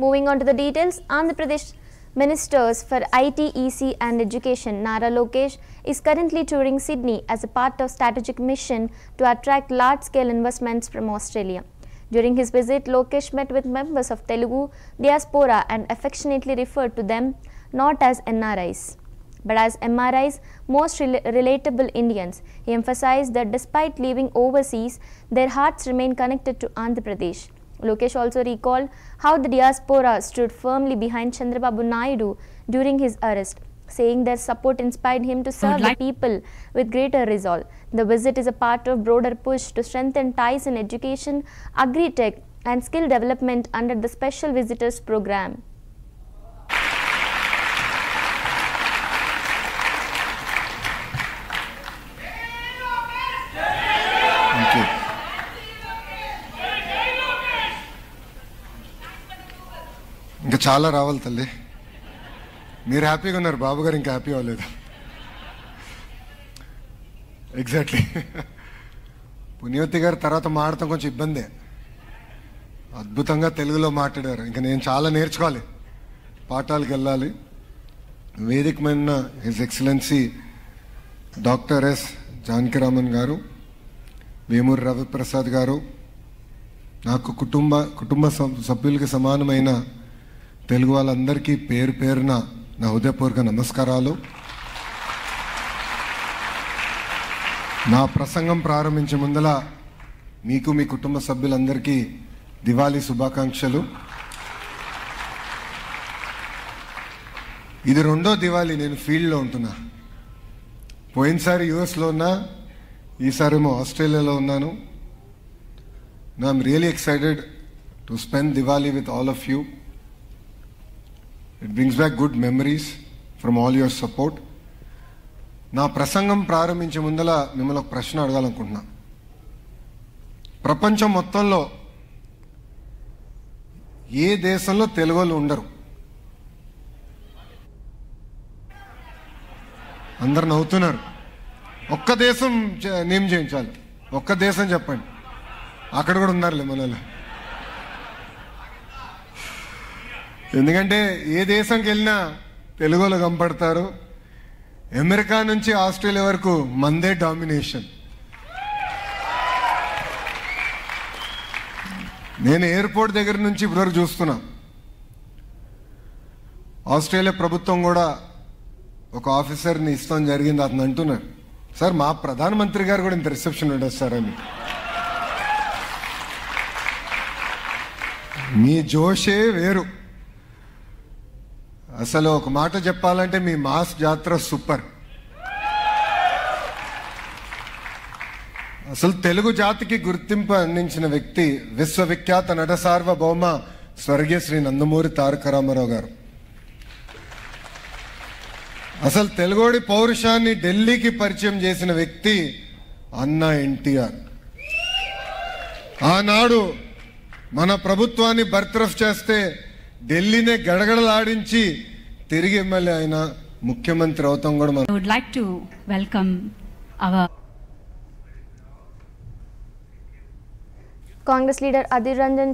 Moving on to the details, Andhra Pradesh Ministers for IT, EC and Education, Nara Lokesh, is currently touring Sydney as a part of strategic mission to attract large-scale investments from Australia. During his visit, Lokesh met with members of Telugu diaspora and affectionately referred to them not as NRIs, but as MRIs, most relatable Indians. He emphasized that despite living overseas, their hearts remain connected to Andhra Pradesh. Lokesh also recalled how the diaspora stood firmly behind Chandrababu Naidu during his arrest, saying their support inspired him to serve the people with greater resolve. The visit is a part of broader push to strengthen ties in education, agri-tech and skill development under the Special Visitors Program. Thank you. ఇంకా చాలా రావాలి తల్లి. మీరు హ్యాపీగా ఉన్నారు, బాబు గారు ఇంకా happy అవ్వలేదు. ఎగ్జాక్ట్లీ. పుణ్యవతి గారు తర్వాత మాట్లాడటం కొంచెం ఇబ్బందే. అద్భుతంగా తెలుగులో మాట్లాడారు. ఇంకా నేను చాలా నేర్చుకోవాలి, పాఠాలకు వెళ్ళాలి. వేదిక మీద his excellency doctor yes Janakiraman గారు, వేమూరి రవిప్రసాద్ గారు, నాకు కుటుంబ సభ్యులకి సమానమైన తెలుగు వాళ్ళందరికీ పేరు పేరున నా హృదయపూర్వక నమస్కారాలు. నా ప్రసంగం ప్రారంభించే ముందల మీకు మీ కుటుంబ సభ్యులందరికీ దివాళీ శుభాకాంక్షలు. ఇది రెండో దివాళీ నేను ఫీల్డ్లో ఉంటున్నా. పోయినసారి యుఎస్లో ఉన్నా, ఈసారేమో ఆస్ట్రేలియాలో ఉన్నాను. I'm really excited to spend Diwali with all of you. It brings back good memories from all your support. నా ప్రసంగం ప్రారంభించే ముందల మిమ్మల్ని ఒక ప్రశ్న అడగాలనుకుంటున్నా. ప్రపంచం మొత్తంలో ఏ దేశంలో తెలుగు వాళ్ళు ఉండరు? అందరు నవ్వుతున్నారు. ఒక్క దేశం నేమ్ చేయించాలి. ఒక్క దేశం చెప్పండి. అక్కడ కూడా ఉన్నారులే మనలో. ఎందుకంటే ఏ దేశంకి వెళ్ళినా తెలుగు వాళ్ళు కనపడతారు. అమెరికా నుంచి ఆస్ట్రేలియా వరకు మందే డామినేషన్. నేను ఎయిర్పోర్ట్ దగ్గర నుంచి ఇప్పటివరకు చూస్తున్నా. ఆస్ట్రేలియా ప్రభుత్వం కూడా ఒక ఆఫీసర్ని ఇస్తాం జరిగింది. అతను అంటున్నారు, సార్ మా ప్రధానమంత్రి గారు కూడా ఇంత రిసెప్షన్ ఉండదు సార్ అని. మీ జోషే వేరు. అసలు ఒక మాట చెప్పాలంటే మీ మాస్ జాతర సూపర్. అసలు తెలుగు జాతికి గుర్తింపు అందించిన వ్యక్తి విశ్వవిఖ్యాత నట సార్వభౌమ స్వర్గీయ శ్రీ నందమూరి తారక రామారావు గారు. అసలు తెలుగోడి పౌరుషాన్ని ఢిల్లీకి పరిచయం చేసిన వ్యక్తి అన్న ఎన్టీఆర్. ఆనాడు మన ప్రభుత్వాన్ని బర్తరఫ్ చేస్తే ఢిల్లీనే గడగడలాడించి తిరిగి ఎమ్మెల్యే అయిన ముఖ్యమంత్రి అవుతాం కూడా మనం. I would like to welcome our Congress leader Adhir Ranjan